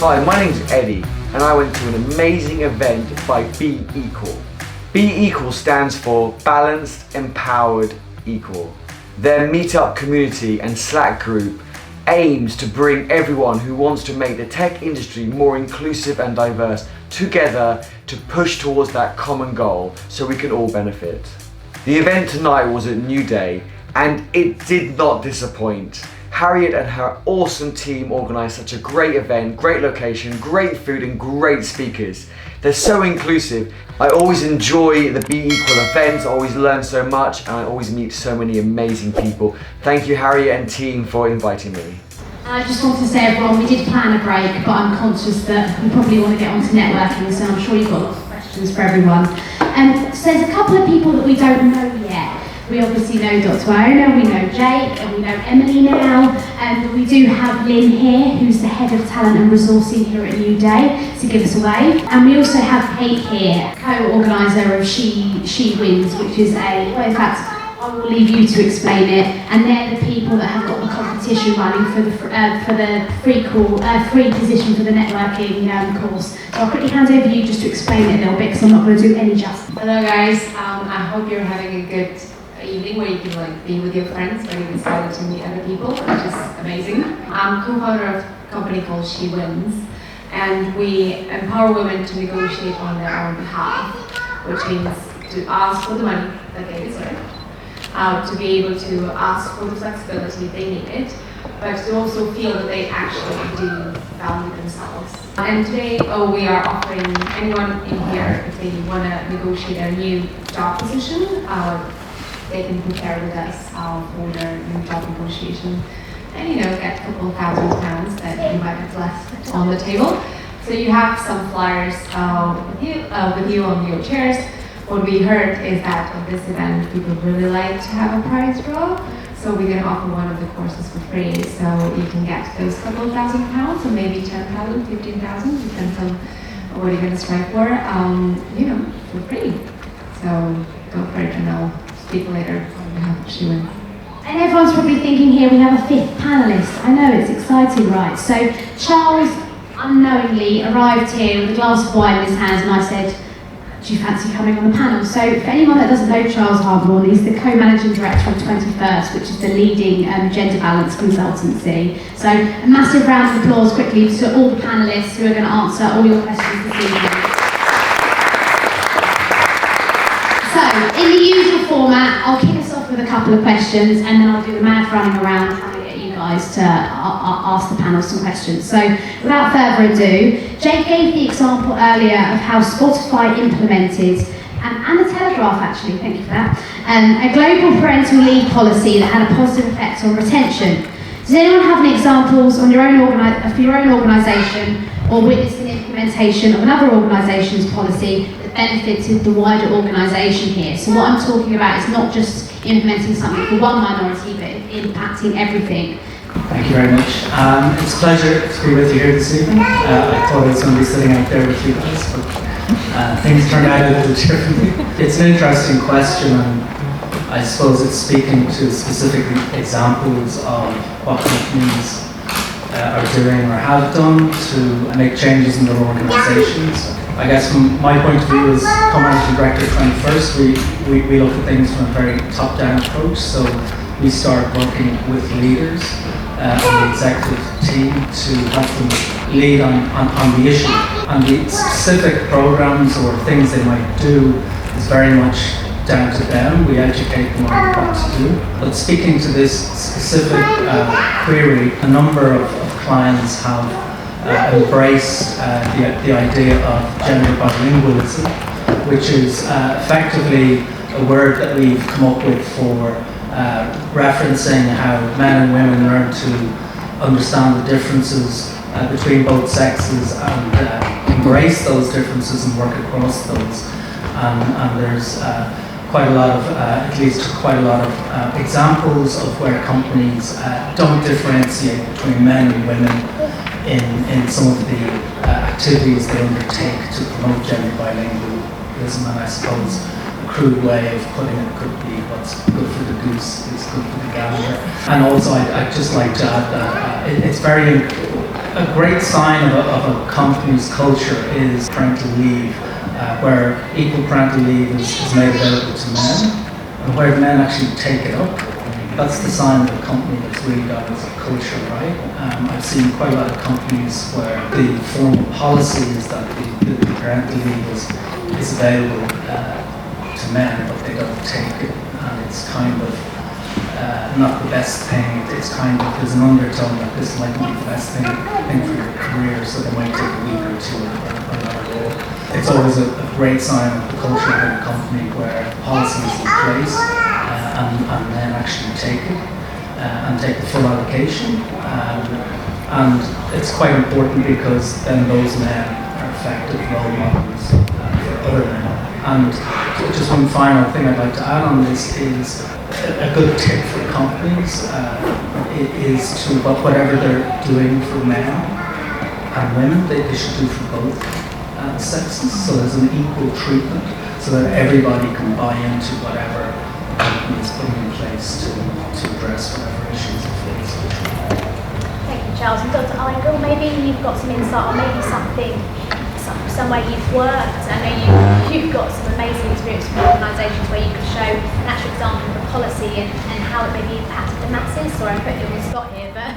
Hi, my name's Eddie, and I went to an amazing event by BEEqual. BEEqual stands for Balanced, Empowered, Equal. Their meetup community and Slack group aims to bring everyone who wants to make the tech industry more inclusive and diverse together to push towards that common goal so we can all benefit. The event tonight was at New Day, and it did not disappoint. Harriet and her awesome team organised such a great event, great location, great food and great speakers. They're so inclusive. I always enjoy the BEEqual events, I always learn so much, and I always meet so many amazing people. Thank you, Harriet and team, for inviting me. I just want to say, everyone, we did plan a break, but I'm conscious that we probably want to get on to networking, so I'm sure you've got lots of questions for everyone. So there's a couple of people that we don't know yet. We obviously know Dr. Iona, we know Jake, and we know Emily now, but we do have Lynn here, who's the Head of Talent and Resourcing here at New Day, to give us a wave. And we also have Kate here, co-organiser of She Wins, which is well, in fact, I will leave you to explain it, and they're the people that have got the competition running for the free position for the networking course. So I'll quickly hand over you just to explain it a little bit, because I'm not going to do any justice. Hello guys, I hope you're having a good evening where you can be with your friends, where you decided to meet other people, which is amazing. I'm co-founder of a company called She Wins, and we empower women to negotiate on their own behalf, which means to ask for the money that they deserve, to be able to ask for the flexibility if they need it, but to also feel that they actually do value themselves. And today we are offering anyone in here, if they want to negotiate a new job position, they can prepare with us for their new job negotiation and get a couple £1,000 that you might have left on the table. So you have some flyers with you on your chairs. What we heard is that at this event people really like to have a prize draw, so we're going to offer one of the courses for free, so you can get those couple £1,000, or maybe 10,000, 15,000, depends on what you're going to strive for, for free. So go for it, and I'll speak later on behalf of She Wins. And everyone's probably thinking here we have a fifth panellist. I know, it's exciting, right? So Charles unknowingly arrived here with a glass of wine in his hands, and I said, do you fancy coming on the panel? So for anyone that doesn't know Charles Hardmore, he's the co-managing director of 21st, which is the leading gender balance consultancy. So a massive round of applause quickly to all the panellists who are going to answer all your questions this evening. So in the usual format, I'll kick us off with a couple of questions, and then I'll do the mad running around trying to get you guys to ask the panel some questions. So without further ado, Jake gave the example earlier of how Spotify implemented, and the Telegraph actually, thank you for that, a global parental leave policy that had a positive effect on retention. Does anyone have any examples on your own organisation or witnessed an implementation of another organisation's policy that benefited the wider organisation here? So what I'm talking about is not just implementing something for one minority, but impacting everything. Thank you very much. It's a pleasure to be with you here this evening. I thought I was going to be sitting out there with you guys, but things turned out a little differently. It's an interesting question, and I suppose it's speaking to specific examples of what companies are doing or have done to make changes in their organisations. I guess from my point of view as co-managing director at 21st, we look at things from a very top-down approach. So we start working with leaders on the executive team to help them lead on the issue. And the specific programs or things they might do is very much down to them. We educate them on what to do. But speaking to this specific query, a number of clients have embraced the idea of gender bilingualism, which is effectively a word that we've come up with for referencing how men and women learn to understand the differences between both sexes and embrace those differences and work across those. And there's quite a lot of, at least quite a lot of examples of where companies don't differentiate between men and women in some of the activities they undertake to promote gender bilingualism. And I suppose a crude way of putting it could be what's good for the goose is good for the gander. And also I'd just like to add that it's very A great sign of a company's culture is parental leave, where equal parental leave is made available to men, and where men actually take it up. That's the sign of a company that's really got its culture right. I've seen quite a lot of companies where the formal policy is that the parental leave is available to men, but they don't take it, and it's kind of not the best thing. It's kind of, there's an undertone that this might be the best thing for your career, so they might take a week or two or not at all. It's always a great sign of the culture of a company where policy is in place and then actually take it and take the full allocation. And it's quite important because then those men are effective role models for other men. And just one final thing I'd like to add on this is a good tip for companies is to whatever they're doing for men and women, they should do for both sexes. So there's an equal treatment so that everybody can buy into whatever the company is putting in place to address whatever issues it faces. Thank you, Charles. And Dr. Aygul, maybe you've got some insight or maybe somewhere you've worked. I know you've got some amazing experience from organisations where you could show an actual example of a policy and how it maybe impacted the masses. Sorry, I'm putting you on the spot here, but...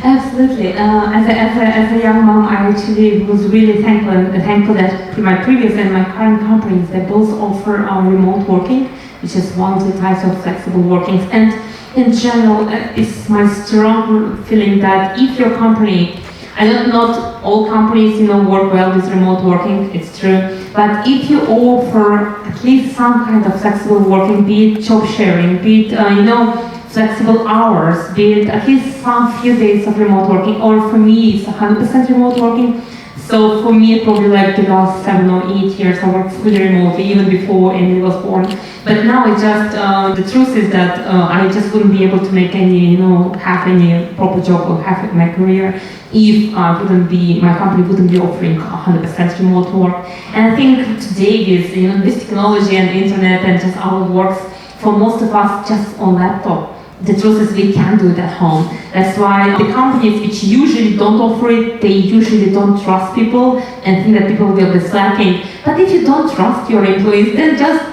Absolutely. As a young mom, I actually was really thankful that my previous and my current companies, they both offer remote working, which is one of the types of flexible workings. And in general, it's my strong feeling that if your company, not all companies, work well with remote working, it's true. But if you offer at least some kind of flexible working, be it job sharing, be it, flexible hours, be it at least some few days of remote working, or for me, it's 100% remote working. So for me, probably like the last 7 or 8 years, I worked fully remotely, even before Emily was born. But now it's just, the truth is that I just wouldn't be able to make any, have any proper job or have my career if my company wouldn't be offering 100% remote work. And I think today is, this technology and the internet and just our works, for most of us, just on laptop. The truth is we can do it at home. That's why the companies which usually don't offer it, they usually don't trust people and think that people will be slacking. But if you don't trust your employees, then just,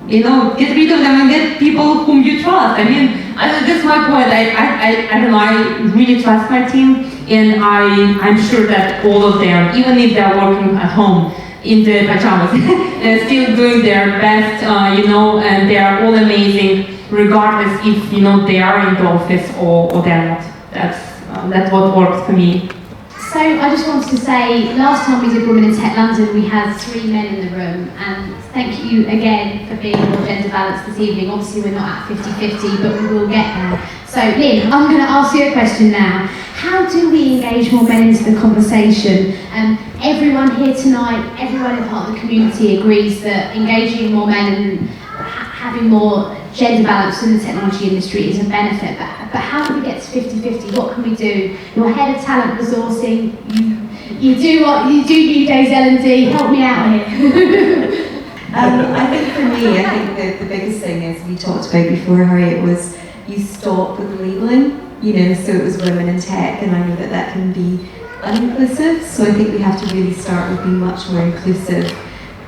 get rid of them and get people whom you trust. That's my point. I don't know, I really trust my team, and I'm sure that all of them, even if they're working at home in the pajamas, they're still doing their best, and they are all amazing, regardless if they are in the office or they're not. That's what works for me. So I just wanted to say, last time we did Women in Tech London, we had 3 men in the room, and thank you again for being more gender balanced this evening. Obviously we're not at 50-50, but we will get there. So Lynn, I'm going to ask you a question now. How do we engage more men into the conversation? Everyone here tonight, everyone in part of the community agrees that engaging more men and having more gender balance in the technology industry is a benefit, but how can we get to 50-50? What can we do? You're head of talent resourcing, you do what you do new days, L&D, help me out here. I think for me, I think the biggest thing is we talked about before, Harriet, was you stop with the labelling, so it was women in tech, and I know that can be uninclusive, so I think we have to really start with being much more inclusive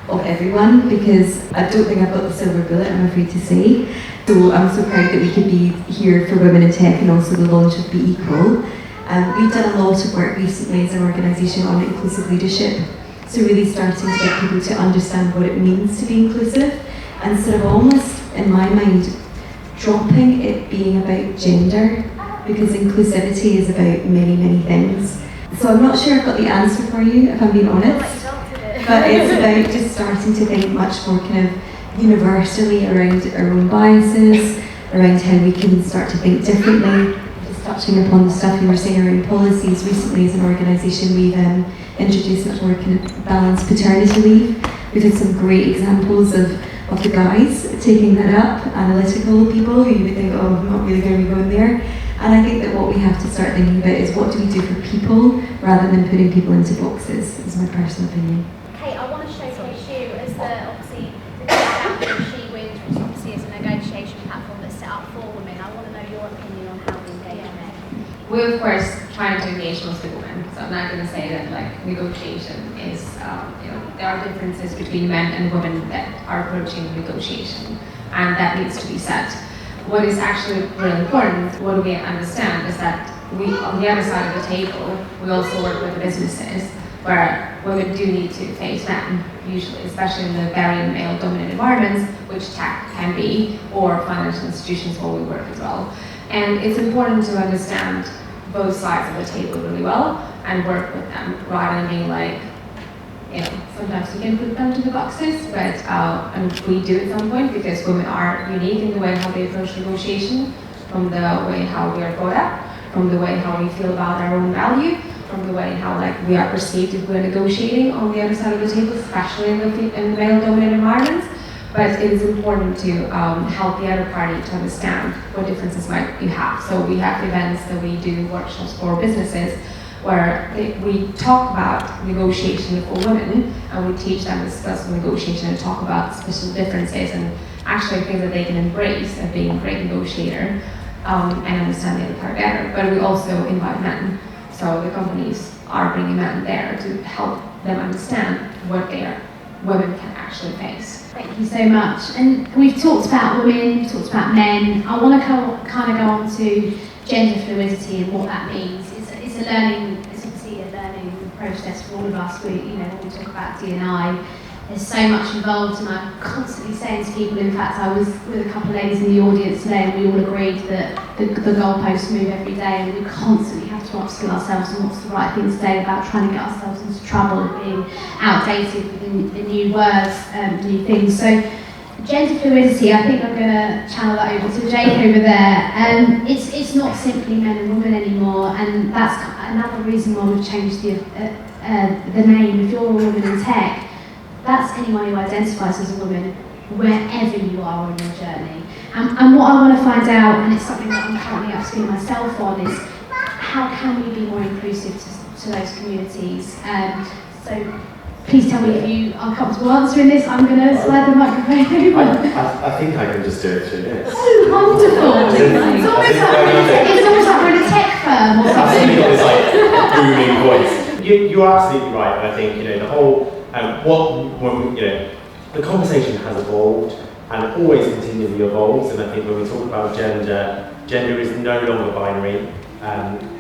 of everyone, because I don't think I've got the silver bullet, I'm afraid to say. So I'm so proud that we could be here for Women in Tech and also the launch of BEEqual. We've done a lot of work recently as an organisation on inclusive leadership, so really starting to get people to understand what it means to be inclusive, and sort of almost, in my mind, dropping it being about gender, because inclusivity is about many, many things. So I'm not sure I've got the answer for you, if I'm being honest. But it's about just starting to think much more kind of universally around our own biases, around how we can start to think differently. Just touching upon the stuff you were saying around policies, recently as an organisation we've introduced much more kind of balanced paternity leave. We've had some great examples of the guys taking that up, analytical people who you would think, oh, I'm not really going to be going there. And I think that what we have to start thinking about is what do we do for people rather than putting people into boxes, is my personal opinion. I want to showcase you as obviously the chapter of She Wins, which obviously is a negotiation platform that's set up for women. I want to know your opinion on how we engage men. we of course trying to engage mostly women. So I'm not going to say that like negotiation is, there are differences between men and women that are approaching negotiation, and that needs to be said. What is actually really important, what we understand, is that we, on the other side of the table, we also work with businesses where women do need to face men, usually, especially in the very male-dominant environments, which tech can be, or financial institutions where we work as well. And it's important to understand both sides of the table really well and work with them, rather than being like, sometimes you can put them to the boxes, but and we do at some point, because women are unique in the way how they approach negotiation, from the way how we are brought up, from the way how we feel about our own value, from the way how we are perceived if we're negotiating on the other side of the table, especially in the male-dominant environments. But it is important to help the other party to understand what differences might you have. So we have events that we do, workshops for businesses, where we talk about negotiation for women, and we teach them to discuss negotiation and talk about special differences and actually things that they can embrace as being a great negotiator, and understand the other part better. But we also invite men. So the companies are bringing men there to help them understand what women can actually face. Thank you so much. And we've talked about women, we've talked about men. I want to kind of go on to gender fluidity and what that means. It's obviously a learning process for all of us. When we talk about D&I, there's so much involved, and I'm constantly saying to people, in fact, I was with a couple of ladies in the audience today, and we all agreed that the goalposts move every day, and we constantly have to upskill ourselves on what's the right thing to say about trying to get ourselves into trouble and being outdated with the new words, new things. So gender fluidity, I think I'm going to channel that over to Jake over there. It's not simply men and women anymore, and that's another reason why we've changed the name. If you're a woman in tech, that's anyone who identifies as a woman, wherever you are on your journey. And what I want to find out, and it's something that I'm currently upskilling myself on, is how can we be more inclusive to those communities? So please tell me if you are comfortable answering this. I'm going to slide the microphone over. I think I can just do it through this. Oh, wonderful! It's almost like we're in a tech firm or something. I've got this booming voice. You're absolutely right. And I think the whole the conversation has evolved and always continually evolves. And I think when we talk about gender is no longer binary.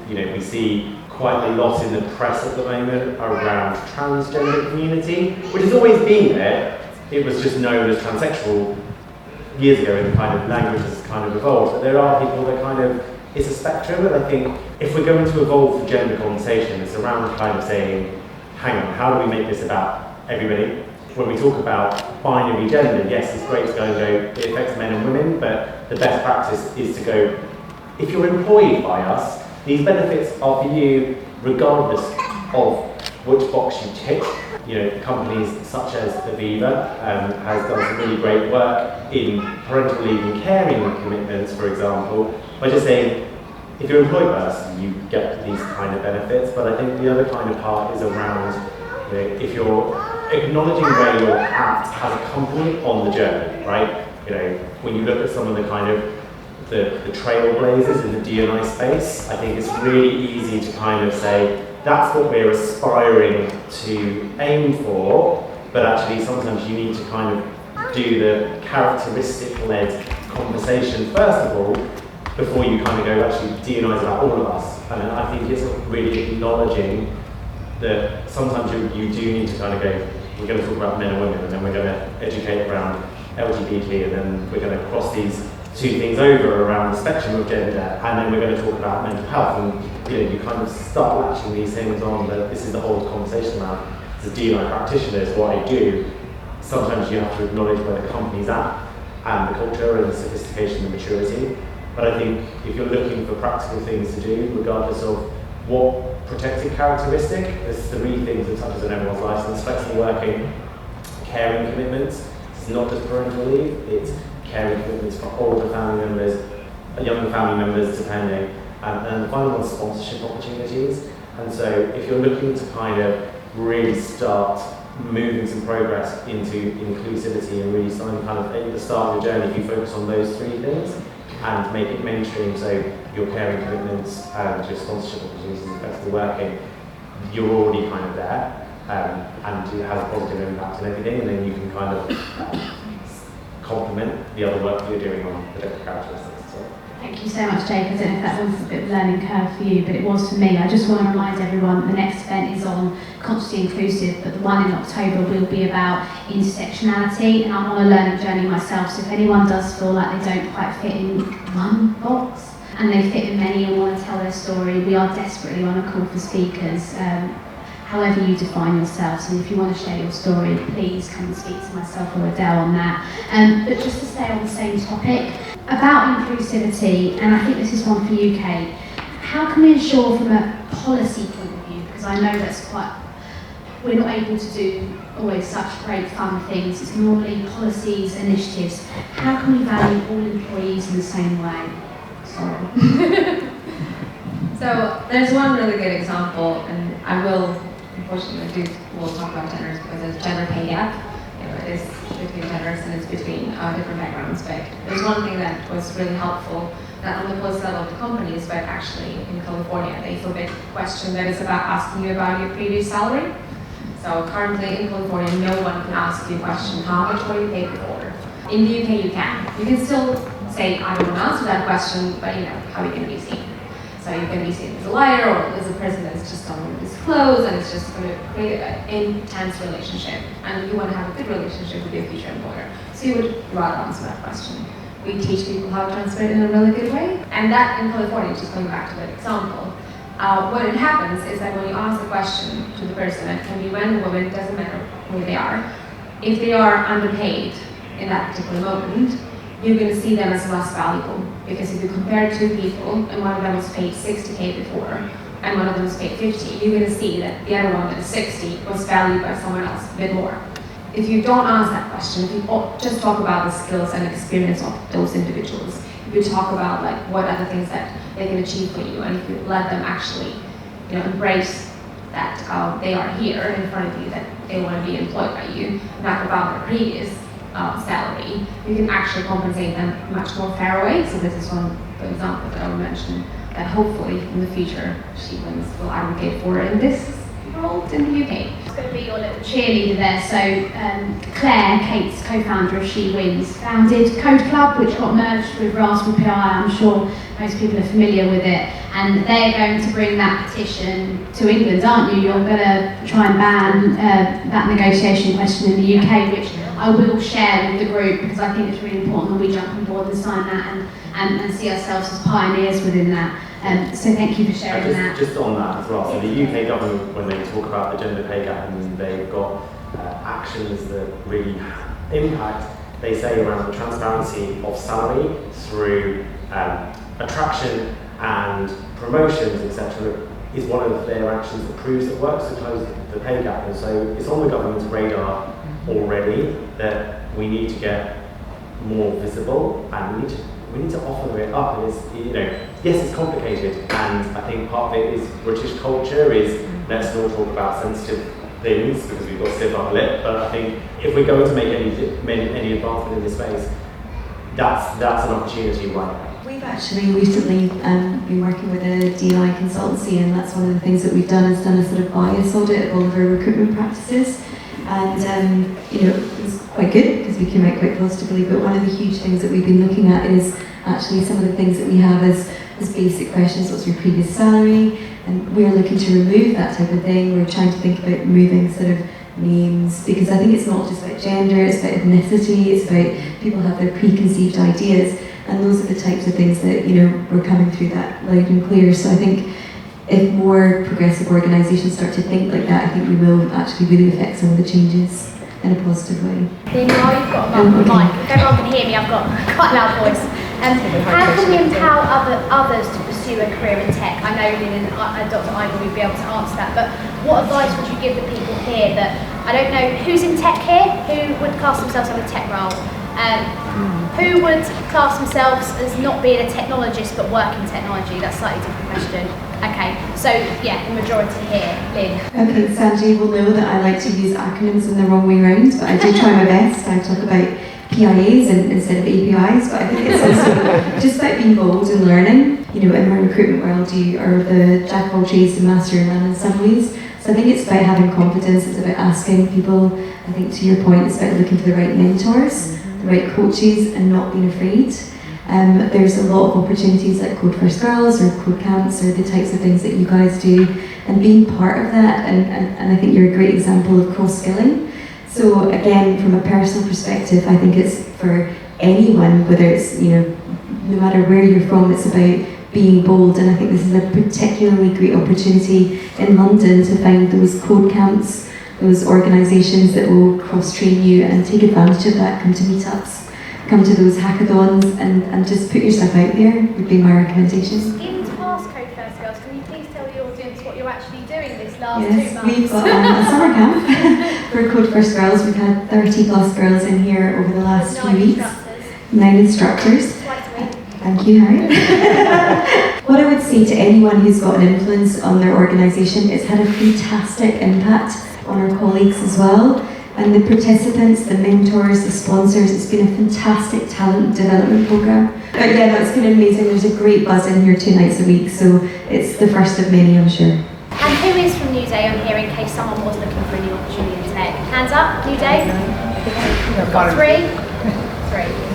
We see quite a lot in the press at the moment around transgender community, which has always been there. It was just known as transsexual years ago, and kind of language has kind of evolved. But there are people that it's a spectrum, and I think if we're going to evolve the gender conversation, it's around kind of saying, hang on, how do we make this about everybody? When we talk about binary gender, yes, it's great to go and go, it affects men and women, but the best practice is to go, if you're employed by us, these benefits are for you regardless of which box you tick. Companies such as Aviva has done some really great work in parental leave and caring commitments, for example, by just saying, if you're employed by us, you get these kind of benefits. But I think the other kind of part is around, if you're acknowledging where you're at as a company on the journey, right? When you look at some of the kind of the trailblazers in the D&I space, I think it's really easy to kind of say, that's what we're aspiring to aim for, but actually sometimes you need to kind of do the characteristic-led conversation first of all, before you kind of go, actually D&I is about all of us. And I think it's really acknowledging that sometimes you do need to kind of go, we're going to talk about men and women, and then we're going to educate around LGBT, and then we're going to cross these two things over around the spectrum of gender, and then we're going to talk about mental health, and you kind of start latching these things on. That this is the whole conversation around, as a D&I practitioner, is what I do. Sometimes you have to acknowledge where the company's at, and the culture, and the sophistication and maturity. But I think if you're looking for practical things to do, regardless of what protected characteristic, there's three things that touches on everyone's license: flexible working, caring commitments. It's not just parental leave, it's caring commitments for older family members, younger family members depending, and the final one is sponsorship opportunities. And so if you're looking to kind of really start moving some progress into inclusivity and really starting kind of at the start of the journey, if you focus on those three things, and make it mainstream, so your caring commitments and your sponsorship opportunities and flexible working, you're already kind of there, and it has a positive impact on everything, and then you can kind of complement the other work that you're doing on the different characteristics. Thank you so much, Jake. I don't know if that was a bit of a learning curve for you, but it was for me. I just want to remind everyone the next event is on Consciously Inclusive, but the one in October will be about intersectionality, and I'm on a learning journey myself, so if anyone does feel like they don't quite fit in one box, and they fit in many and want to tell their story, we are desperately on a call for speakers, however you define yourselves, and if you want to share your story, please come and speak to myself or Adele on that. But just to stay on the same topic, about inclusivity, and I think this is one for you, Kate, how can we ensure from a policy point of view, because I know that's we're not able to do always such great fun things, it's normally policies, initiatives, how can we value all employees in the same way? Sorry. So there's one really good example, and I will unfortunately we'll talk about genders because there's gender pay gap. It is between genders and it's between different backgrounds, but there's one thing that was really helpful, not on the policy level of the companies, but actually in California, they feel a big question that is about asking you about your previous salary. So currently in California, no one can ask you a question, how much were you paid before? In the UK, you can. You can still say, I don't want to answer that question, but how are you going to be seen? So you're going to be seen as a liar or as a person that's just don't want to disclose, and it's just going to create an intense relationship. And you want to have a good relationship with your future employer. So you would rather answer that question. We teach people how to answer it in a really good way. And that in California, just going back to that example, what it happens is that when you ask the question to the person, it can be man or woman, it doesn't matter who they are, if they are underpaid in that particular moment, you're going to see them as less valuable. Because if you compare two people, and one of them was paid 60K before, and one of them was paid 50, you're going to see that the other one that is 60 was valued by someone else a bit more. If you don't ask that question, if you just talk about the skills and experience of those individuals, if you talk about what are the things that they can achieve for you, and if you let them actually embrace that they are here in front of you, that they want to be employed by you, not about their previous salary, you can actually compensate them in a much more fair way. So this is one good example that I will mention that hopefully in the future She Wins will advocate for in this world in the UK. It's going to be your little cheerleader there. So Claire, Kate's co-founder of She Wins, founded Code Club, which got merged with Raspberry Pi. I'm sure most people are familiar with it, and they're going to bring that petition to England, aren't you? You're going to try and ban that negotiation question in the UK, which I will share with the group because I think it's really important that we jump on board and sign that and see ourselves as pioneers within that. So thank you for sharing that. Just on that as well, so the UK government, when they talk about the gender pay gap and they've got actions that really impact, they say around the transparency of salary through attraction and promotions, etc., is one of their actions that proves it works to close the pay gap. And so it's on the government's radar already that we need to get more visible, and we need to offer it up. And it's, yes, it's complicated, and I think part of it is British culture is let's not talk about sensitive things because we've got stiff upper lip. But I think if we're going to make any advancement in this space, that's an opportunity right now. We've actually recently been working with a D&I consultancy, and that's one of the things that we've done is done a sort of bias audit of all of our recruitment practices. And it was quite good because we came out quite positively, but one of the huge things that we've been looking at is actually some of the things that we have as basic questions. What's your previous salary? And we're looking to remove that type of thing. We're trying to think about removing sort of names, because I think it's not just about gender, it's about ethnicity, it's about people have their preconceived ideas, and those are the types of things that we're coming through that loud and clear. So I think if more progressive organisations start to think like that, I think we will actually really affect some of the changes in a positive way. Then now you've got a mic. If everyone can hear me, I've got quite a loud voice. How can we empower others to pursue a career in tech? I know Lynn and Dr. Aygul would be able to answer that, but what advice would you give the people here that, I don't know, who's in tech here? Who would class themselves in a tech role? Who would class themselves as not being a technologist but work in technology? That's a slightly different question. Okay, so yeah, the majority here. Lynn. Okay, Sanjay will know that I like to use acronyms in the wrong way round, but I do try my best. I talk about PIAs instead of APIs, but I think it's also just about being bold and learning. You know, in my recruitment world, you are the jack of all trades and master of none in some ways. So I think it's about having confidence, it's about asking people. I think to your point, it's about looking for the right mentors, the right coaches, and not being afraid. There's a lot of opportunities like Code First Girls or Code Camps or the types of things that you guys do, and being part of that, and I think you're a great example of cross-skilling. So again, from a personal perspective, I think it's for anyone, whether it's, you know, no matter where you're from, it's about being bold, and I think this is a particularly great opportunity in London to find those code camps, those organisations that will cross-train you and take advantage of that. Come to meetups, come to those hackathons, and just put yourself out there would be my recommendation. In past Code First Girls, can you please tell the audience what you're actually doing this last 2 Yes, months? we've got a summer camp for Code First Girls. We've had 30 plus girls in here over the last few weeks. 9 instructors. Twice a week. Thank you, Harry. What I would say to anyone who's got an influence on their organisation, it's had a fantastic impact on our colleagues as well. And the participants, the mentors, the sponsors, it's been a fantastic talent development programme. But yeah, that's been amazing. There's a great buzz in here 2 nights a week, so it's the first of many, I'm sure. And who is from New Day on here in case someone was looking for a new opportunity in tech? Hands up, New Day. Got 3. 3.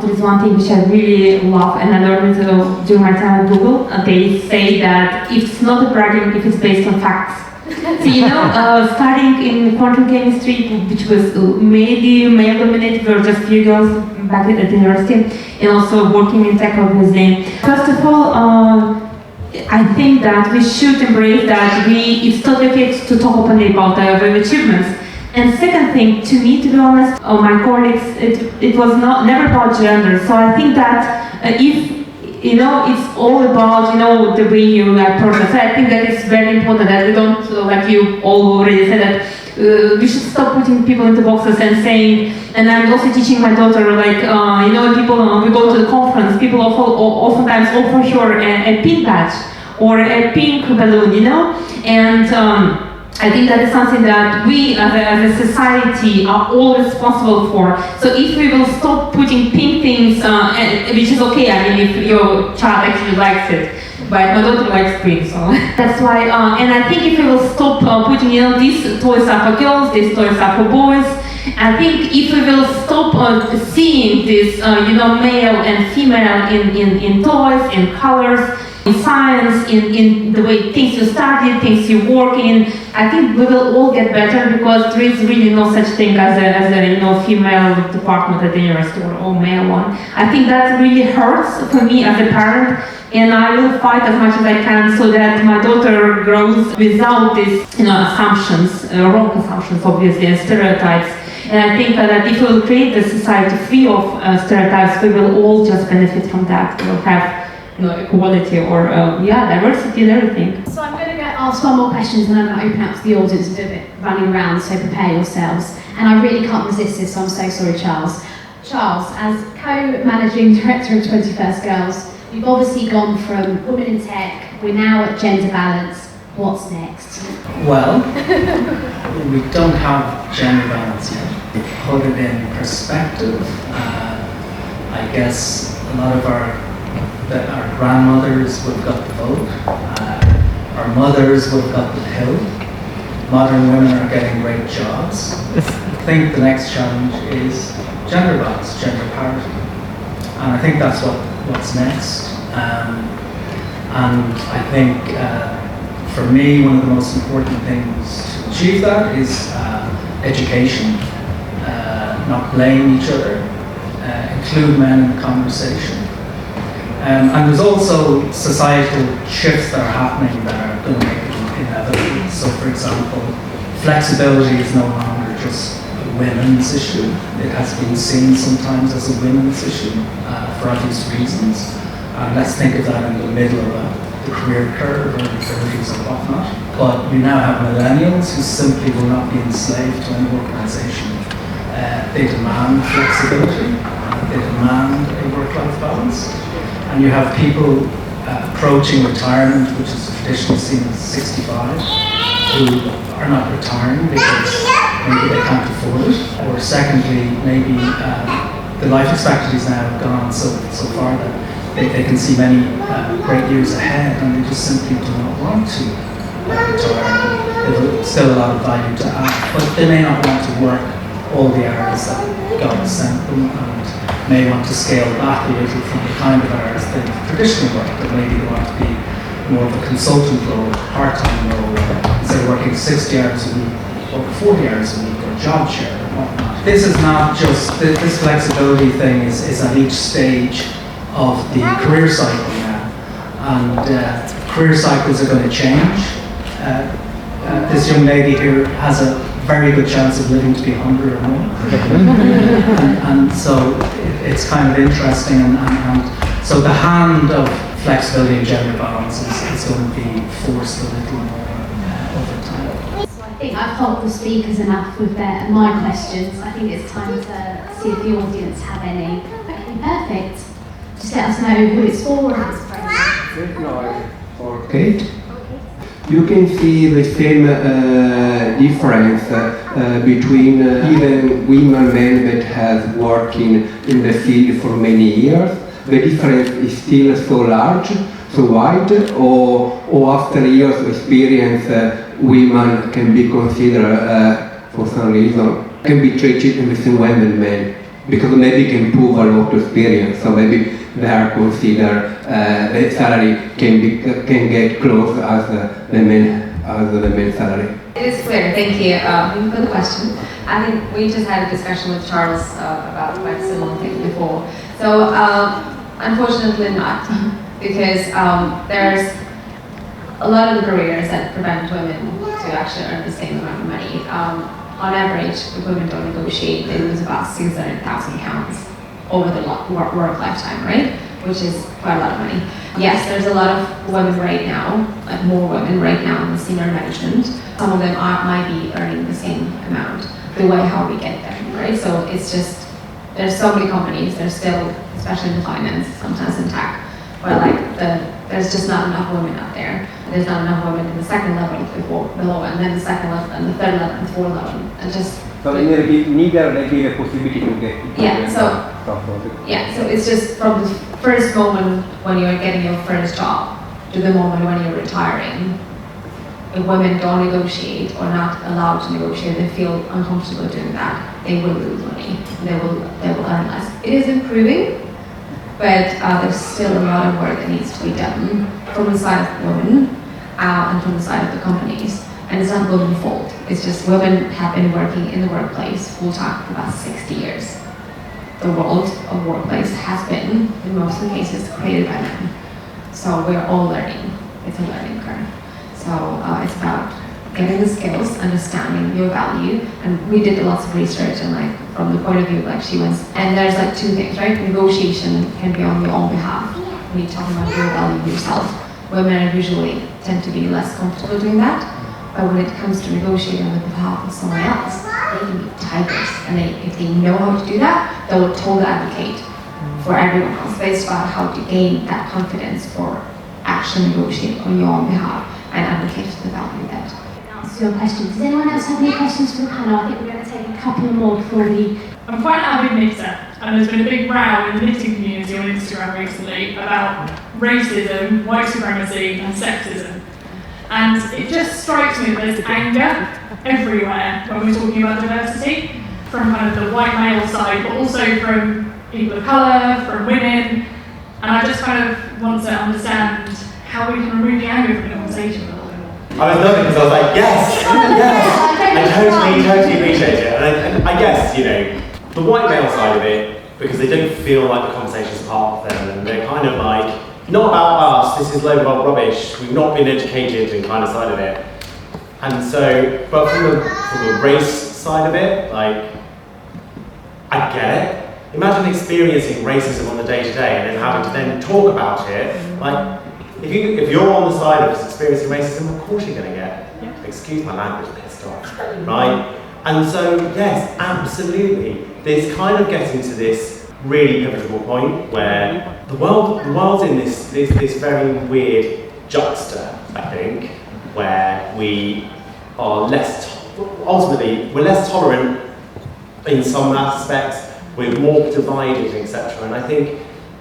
There is one thing which I really love, and I learned it during my time at Google. They say that it's not a bragging if it's based on facts. So, you know, studying in quantum chemistry, which was maybe male-dominated, we were just few girls back at the university, and also working in tech, obviously. First of all, I think that we should embrace that it's totally okay to talk openly about our achievements. And second thing, to me, to be honest, my colleagues, it was never about gender. So I think that if, you know, it's all about, you know, the way you person. So I think that it's very important that we don't, like you all already said, that we should stop putting people into boxes and saying, and I'm also teaching my daughter, like, you know, people, we go to the conference, people oftentimes offer her a pink badge or a pink balloon, you know, and I think that is something that we as a society are all responsible for. So if we will stop putting pink things, which is okay, I mean, if your child actually likes it, but my daughter likes pink, so that's why, and I think if we will stop putting, you know, these toys are for girls, these toys are for boys, I think if we will stop seeing this, you know, male and female in toys, in colors, in science, in the way things you study, things you work in, I think we will all get better, because there is really no such thing as a you know, female department at the university or male one. I think that really hurts for me as a parent, and I will fight as much as I can so that my daughter grows without these, you know, assumptions, wrong assumptions, obviously, and stereotypes. And I think that if we will create a society free of stereotypes, we will all just benefit from that. We will have, you know, equality or diversity and everything. So I'm going to go ask one more question, and I'm going to open up to the audience and do a bit running around, so prepare yourselves. And I really can't resist this, so I'm so sorry, Charles. Charles, as co-managing director of 21st Girls, you've obviously gone from women in tech, we're now at gender balance. What's next? Well, we don't have gender balance yet. To put it in perspective, I guess a lot of our grandmothers would have got the vote, our mothers would have got the pill, modern women are getting great jobs. I think the next challenge is gender balance, gender parity, and I think that's what's next. And I think for me, one of the most important things to achieve that is education, not blame each other, include men in the conversation. And there's also societal shifts that are happening that are going to make it inevitable. So, for example, flexibility is no longer just a women's issue. It has been seen sometimes as a women's issue for obvious reasons. And let's think of that in the middle of the career curve, or the 30s or whatnot. But we now have millennials who simply will not be enslaved to any organisation They demand flexibility, they demand a work-life balance, and you have people approaching retirement, which is traditionally seen as 65, who are not retiring because maybe they can't afford it, or secondly, maybe the life expectancies now have gone so far that they can see many great years ahead, and they just simply do not want to retire. There's still a lot of value to add, but they may not want to work all the hours that God has sent them, and may want to scale back a little from the kind of hours they've traditionally worked, but maybe they want to be more of a consultant role, part-time role, instead of working 60 hours a week or 40 hours a week, or job share or whatnot. This is not just, this flexibility thing is at each stage of the career cycle now, and career cycles are going to change. This young lady here has a very good chance of living to be 100 or more. and so it's kind of interesting, and so the hand of flexibility and gender balance is going to be forced a little more over time. So I think I've helped the speakers enough with my questions. I think it's time to see if the audience have any. Okay, perfect. Just let us know who it's for or who it's for. Kate? You can see the same difference between even women and men that have worked in the field for many years. The difference is still so large, so wide, or after years of experience, women can be considered, for some reason, can be treated in the same way as men, because maybe can prove a lot of experience, so maybe they are considered, the salary can get close as the main salary. It is clear, thank you for the question. I think we just had a discussion with Charles about quite a similar thing before. So unfortunately not, because there's a lot of the barriers that prevent women to actually earn the same amount of money. On average, if women don't negotiate, they lose about £600,000 over the work lifetime, right? Which is quite a lot of money. Yes, there's a lot of women right now, like more women right now in the senior management. Some of them might be earning the same amount, the way how we get them, right? So it's just, there's so many companies, there's still, especially in the finance, sometimes in tech, where like there's just not enough women out there. There's not enough women in the second level below, and then the second level, and the third level, and the fourth level, and just. So neither they give a possibility to get. Yeah, so it's just from the first moment when you're getting your first job to the moment when you're retiring. If women don't negotiate or not allowed to negotiate, they feel uncomfortable doing that, they will lose money. They will earn less. It is improving, but there's still a lot of work that needs to be done from the side of women and from the side of the companies. And it's not women's fault. It's just women have been working in the workplace full time for about 60 years. The world of workplace has been, in most of the cases, created by men. So we're all learning. It's a learning curve. So it's about getting the skills, understanding your value, and we did lots of research, and like from the point of view like she wants, and there's like two things, right? Negotiation can be on your own behalf when you're talking about your value yourself. Women usually tend to be less comfortable doing that, but when it comes to negotiating on the behalf of someone else, they can be tigers, and if they know how to do that, they will totally advocate for everyone else. But it's about how to gain that confidence for actually negotiate on your own behalf and advocate for the value that. Answer your questions. Does anyone else have any questions for the panel? I think we're going to take a couple more before we. I'm quite an avid knitter, and there's been a big row in the knitting community on Instagram recently about racism, white supremacy, and sexism. And it just strikes me that there's anger everywhere when we're talking about diversity, from kind of the white male side, but also from people of colour, from women. And I just kind of want to understand how we can remove the anger from the conversation a little bit more. I was loving because I was like, yes, I totally appreciate it. And I guess, you know, the white male side of it, because they don't feel like the conversation's part of them, and they're kind of like, not about us, this is load of rubbish, we've not been educated and kind of side of it. And so, but from the race side of it, like, I get it. Imagine experiencing racism on the day-to-day and then having to then talk about it. Like, if you're on the side of experiencing racism, of course you're going to get, excuse my language, pissed off, right? And so, yes, absolutely. There's kind of getting to this really pivotal point where the world's in this very weird juxta, I think, where we are ultimately, we're less tolerant in some aspects, we're more divided, etc. And I think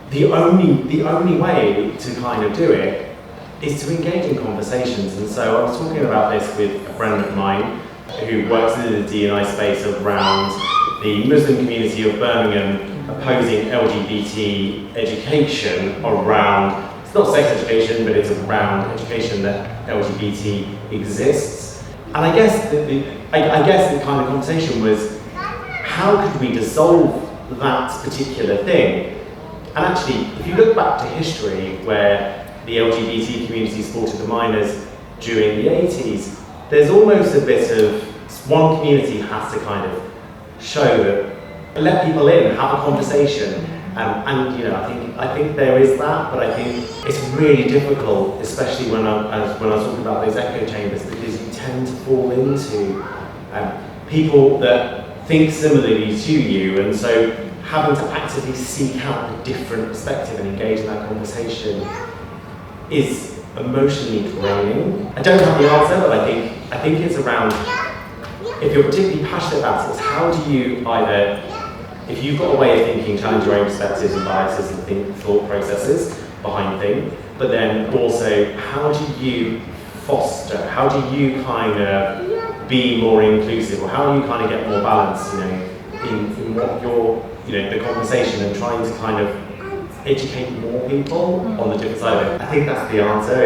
the only way to kind of do it is to engage in conversations. And so I was talking about this with a friend of mine who works in the D&I space around the Muslim community of Birmingham opposing LGBT education around, it's not sex education, but it's around education that LGBT exists. And I guess the kind of conversation was, how could we dissolve that particular thing? And actually, if you look back to history where the LGBT community supported the miners during the 80s, there's almost a bit of, one community has to kind of show that, let people in, have a conversation, and you know, I think there is that, but I think it's really difficult, especially when I was talking about those echo chambers, because you tend to fall into people that think similarly to you, and so having to actively seek out a different perspective and engage in that conversation is emotionally draining. I don't have the answer, but I think it's around, if you're particularly passionate about it, it's how do you either, if you've got a way of thinking, challenge your own perspectives and biases and thought processes behind things, but then also how do you foster, how do you kind of be more inclusive, or how do you kind of get more balance, you know, in what you're, you know, the conversation, and trying to kind of educate more people on the different side of it. I think that's the answer.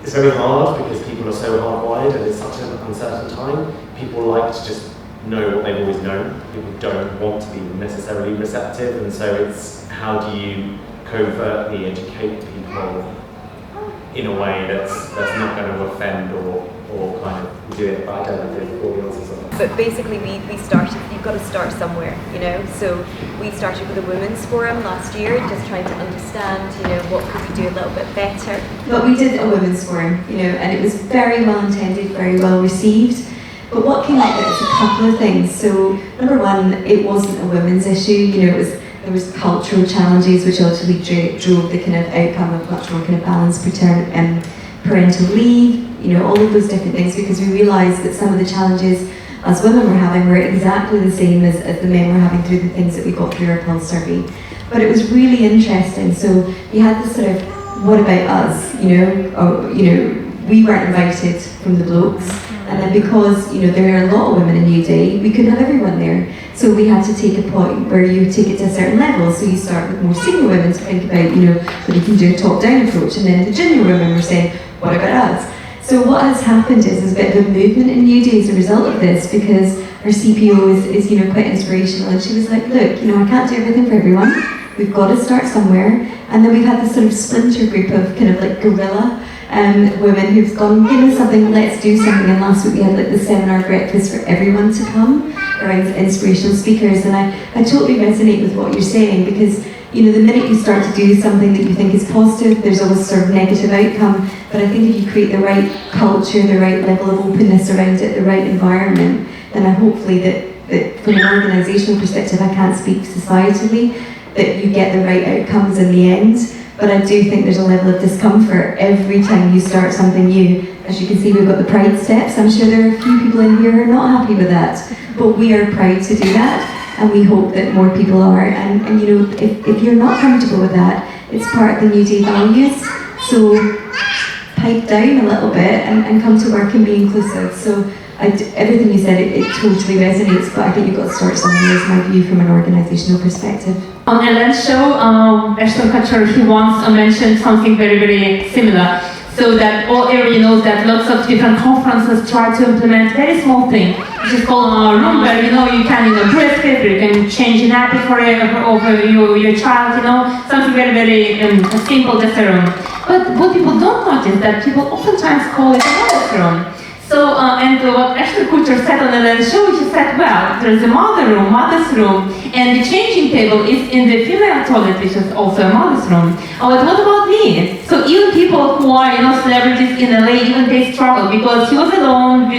It's very hard because people are so hardwired and it's such an uncertain time. People like to just know what they've always known. People don't want to be necessarily receptive, and so it's how do you covertly educate people in a way that's not going to offend or kind of do it. But I don't know if all the answers on that. But basically we started, you've got to start somewhere, you know, so we started with a women's forum last year, just trying to understand, you know, what could we do a little bit better. But we did a women's forum, you know, and it was very well intended, very well received. But what came out of it was a couple of things. So number one, it wasn't a women's issue, you know, there was cultural challenges which ultimately drove the kind of outcome of much more kind of balanced parental leave, you know, all of those different things, because we realised that some of the challenges as women were having were exactly the same as the men were having through the things that we got through our pulse survey. But it was really interesting. So we had this sort of, what about us, you know, we weren't invited from the blokes, and then because, you know, there are a lot of women in UD, we couldn't have everyone there. So we had to take a point where you take it to a certain level. So you start with more senior women to think about, you know, that you can do a top-down approach, and then the junior women were saying, what about us? So what has happened is a bit of a movement in UD as a result of this, because our CPO is you know, quite inspirational, and she was like, look, you know, I can't do everything for everyone. We've got to start somewhere. And then we've had this sort of splinter group of kind of like guerrilla women who've gone, you know, something, let's do something. And last week we had like the seminar breakfast for everyone to come around inspirational speakers. And I totally resonate with what you're saying, because, you know, the minute you start to do something that you think is positive, there's always sort of negative outcome. But I think if you create the right culture, the right level of openness around it, the right environment, then hopefully that from an organisational perspective, I can't speak societally, that you get the right outcomes in the end. But I do think there's a level of discomfort every time you start something new. As you can see, we've got the Pride steps. I'm sure there are a few people in here who are not happy with that, but we are proud to do that, and we hope that more people are. And you know, if you're not comfortable with that, it's part of the New Day values. So pipe down a little bit and come to work and be inclusive. So everything you said, it totally resonates, but I think you've got to start somewhere, is my view from an organisational perspective. On Ellen's show, Ashton Kutcher, he once mentioned something very, very similar. So that all area knows that lots of different conferences try to implement very small thing, which is called a room where, you know, you can, you know, breastfeed, you can change a nappy for your child, you know, something very, very simple, just a room. But what people don't notice that people oftentimes call it a restroom. So, and what Ashton Kutcher said on the show, she said, well, there's a mother's room, and the changing table is in the female toilet, which is also a mother's room. Oh, but what about me? So even people who are, celebrities in LA, even they struggle, because he was alone,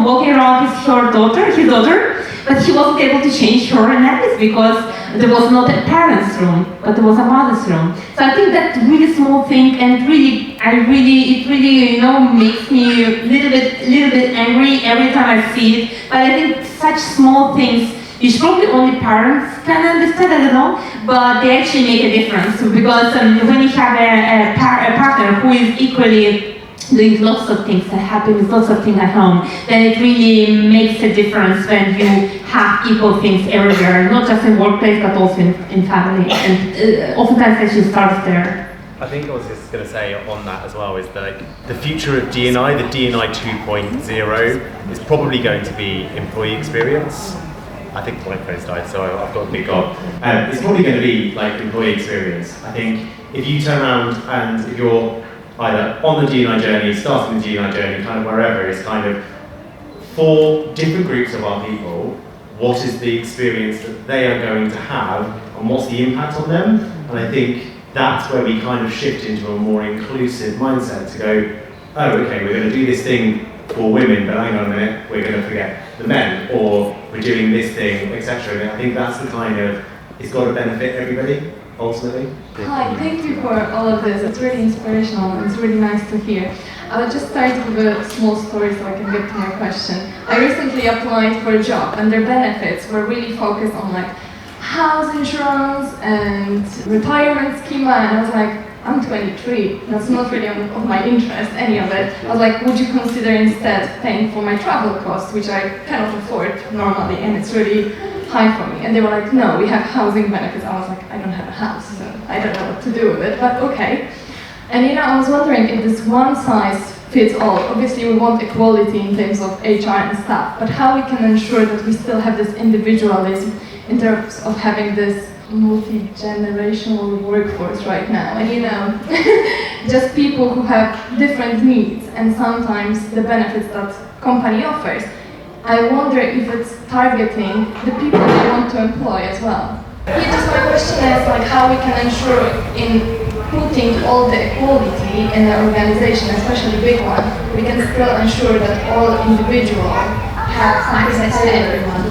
walking around with his daughter, but he wasn't able to change her nappies because there was not a parent's room, but there was a mother's room. So I think that's a really small thing, and it really, makes me a little bit angry every time I see it. But I think such small things, which probably only parents can understand, I don't know, but they actually make a difference. Because when you have a partner who is equally doing lots of things, happy with lots of things at home, then it really makes a difference when you have equal things everywhere, not just in workplace, but also in family. And oftentimes actually starts there. I think I was just going to say on that as well is that the future of D&I, the D&I 2.0, is probably going to be employee experience. I think my phone's died, so I've got a big goal. It's probably going to be like employee experience. I think if you turn around and if you're either on the D&I journey, starting the D&I journey, kind of wherever, it's kind of for different groups of our people, what is the experience that they are going to have and what's the impact on them? And I think that's where we kind of shift into a more inclusive mindset to go, oh, okay, we're going to do this thing for women, but hang on a minute, we're going to forget the men, or we're doing this thing, etc. And I think that's the kind of, it's got to benefit everybody, ultimately. Hi, thank you for all of this. It's really inspirational and it's really nice to hear. I'll just start with a small story so I can get to my question. I recently applied for a job and their benefits were really focused on like house insurance and retirement schema, and I was like, I'm 23, that's not really of my interest, any of it. I was like, would you consider instead paying for my travel costs, which I cannot afford normally, and it's really high for me. And they were like, no, we have housing benefits. I was like, I don't have a house, so I don't know what to do with it, but okay. And I was wondering if this one size fits all. Obviously we want equality in terms of HR and staff, but how we can ensure that we still have this individualism in terms of having this multi-generational workforce right now, and just people who have different needs and sometimes the benefits that company offers. I wonder if it's targeting the people we want to employ as well. Just my question is like how we can ensure in putting all the equality in an organization, especially a big one, we can still ensure that all individuals have access to everyone.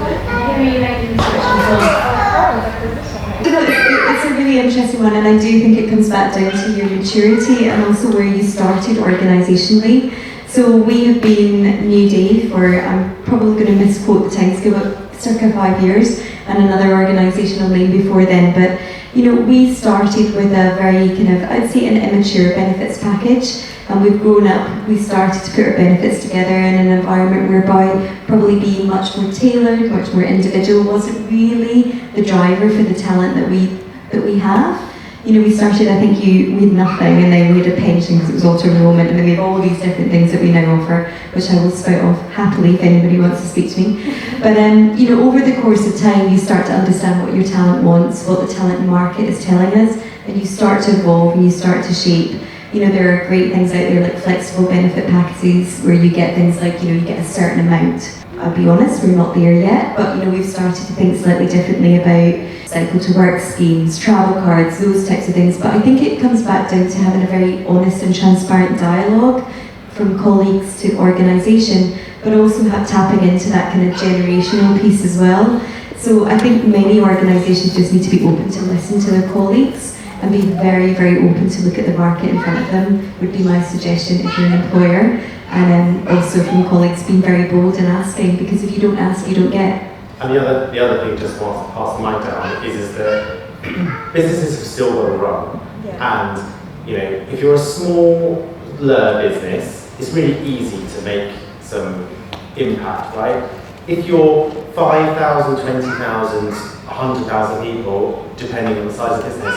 It's a really interesting one, and I do think it comes back down to your maturity and also where you started organisationally. So we have been New Day for, I'm probably going to misquote the timescale, but circa 5 years, and another organisational name before then. But we started with a very I'd say an immature benefits package, and we've grown up. We started to put our benefits together in an environment whereby probably being much more tailored, much more individual wasn't really the driver for the talent that we have. We started, I think we had nothing, and then we had a pension because it was auto-enrollment, and then we have all these different things that we now offer, which I will spout off happily if anybody wants to speak to me. But over the course of time, you start to understand what your talent wants, what the talent market is telling us, and you start to evolve and you start to shape. There are great things out there like flexible benefit packages where you get things like, you get a certain amount. I'll be honest, we're not there yet, but we've started to think slightly differently about cycle to work schemes, travel cards, those types of things. But I think it comes back down to having a very honest and transparent dialogue from colleagues to organisation, but also tapping into that kind of generational piece as well. So I think many organisations just need to be open to listen to their colleagues and be very, very open to look at the market in front of them, would be my suggestion if you're an employer. And also from colleagues being very bold and asking, because if you don't ask, you don't get. And the other thing, just want to pass the mic down, is that businesses have still got to run. Yeah. And if you're a smaller business, it's really easy to make some impact, right? If you're 5,000, 20,000, 100,000 people, depending on the size of the business,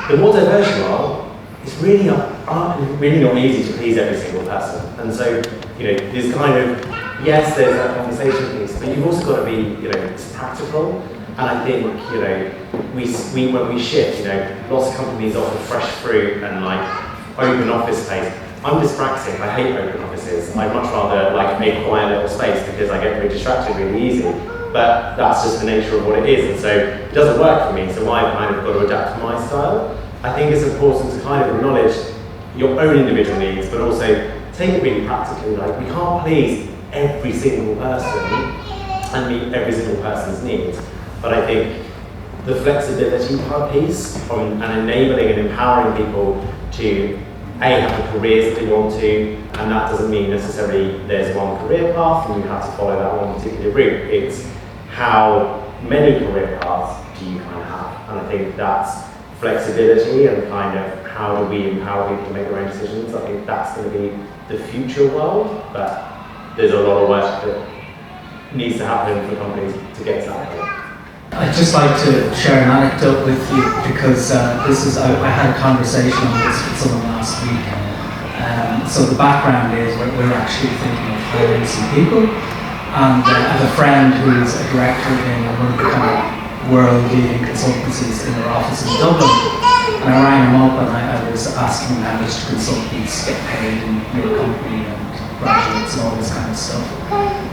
the more diverse you are, it's really not easy to please every single person. And so, there's kind of, yes, there's that conversation piece, but you've also got to be, it's practical. And I think, we when we shift, lots of companies offer fresh fruit and like open office space. I'm dyspraxic, I hate open offices. I'd much rather like a quiet little space because I get really distracted really easy. But that's just the nature of what it is, and so it doesn't work for me, so I've kind of got to adapt to my style. I think it's important to kind of acknowledge your own individual needs, but also take it really practically. Like, we can't please every single person and meet every single person's needs, but I think the flexibility part piece and enabling and empowering people to have the careers that they want to, and that doesn't mean necessarily there's one career path and you have to follow that one particular route. It's how many career paths do you kind of have, and I think that's flexibility and kind of how do we empower people to make their own decisions. I think that's going to be the future world, but there's a lot of work that needs to happen for companies to get to that point. I'd just like to share an anecdote with you because I had a conversation on this with someone last week. So the background is we're actually thinking of hiring some people, and I have a friend who's a director in one of the kind of world-leading consultancies in their office in Dublin, and I rang him up and I was asking him how much consultants get paid in your company and graduates and all this kind of stuff.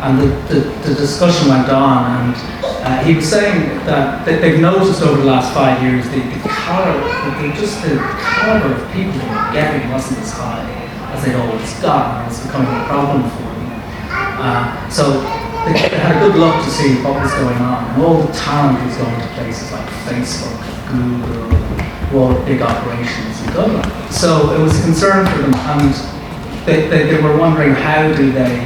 And the discussion went on, and he was saying that they've noticed over the last 5 years the caliber of people they were getting wasn't as high as they'd always gotten, and it's becoming a problem for them. So they had a good look to see what was going on, and all the talent was going to places like Facebook, Google, all the big operations in Dublin. So it was a concern for them, and they were wondering how do they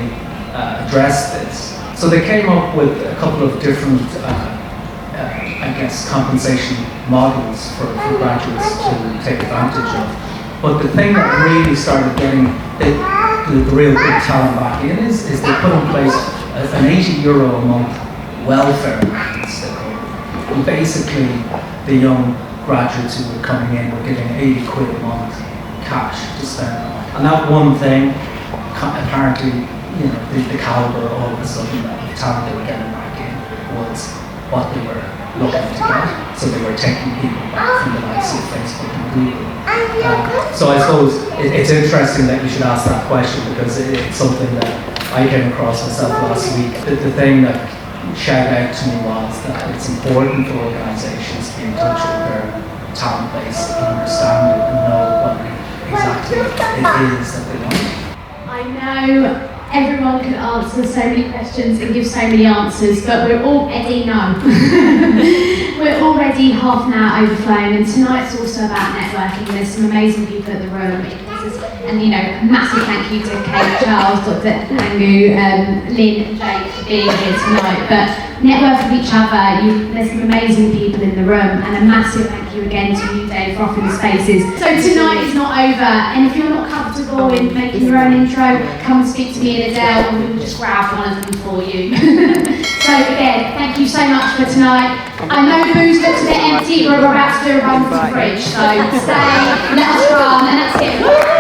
address this. So they came up with a couple of different, I guess, compensation models for graduates to take advantage of. But the thing that really started getting the real big talent back in is they put in place an €80 a month welfare allowance. And basically, the young graduates who were coming in were getting 80 quid a month cash to spend on. And that one thing, apparently, the caliber all of a sudden, the talent they were getting back in was what they were looking to get. So they were taking people back from the likes of Facebook and Google. So I suppose it's interesting that you should ask that question, because it's something that I came across myself last week. The thing that shouted out to me was that it's important for organisations to be in touch with their talent base and understand it and know what exactly it is that they want. I know everyone could answer so many questions and give so many answers, but we're already we're already half an hour overflowing, and tonight's also about networking. There's some amazing people at the room, and a massive thank you to Kate, Charles, Dr. Angu, Lynn and Jake for being here tonight. But network with each other, there's some amazing people in the room, and a massive thank you again to you, Dave, for offering the spaces. So tonight is not over, and if you're not comfortable in making your own intro, come and speak to me and Adele, and we'll just grab one of them for you. So again, thank you so much for tonight. I know booze looks a bit empty, but we're about to do a run for the fridge, so stay, let us run, and that's it.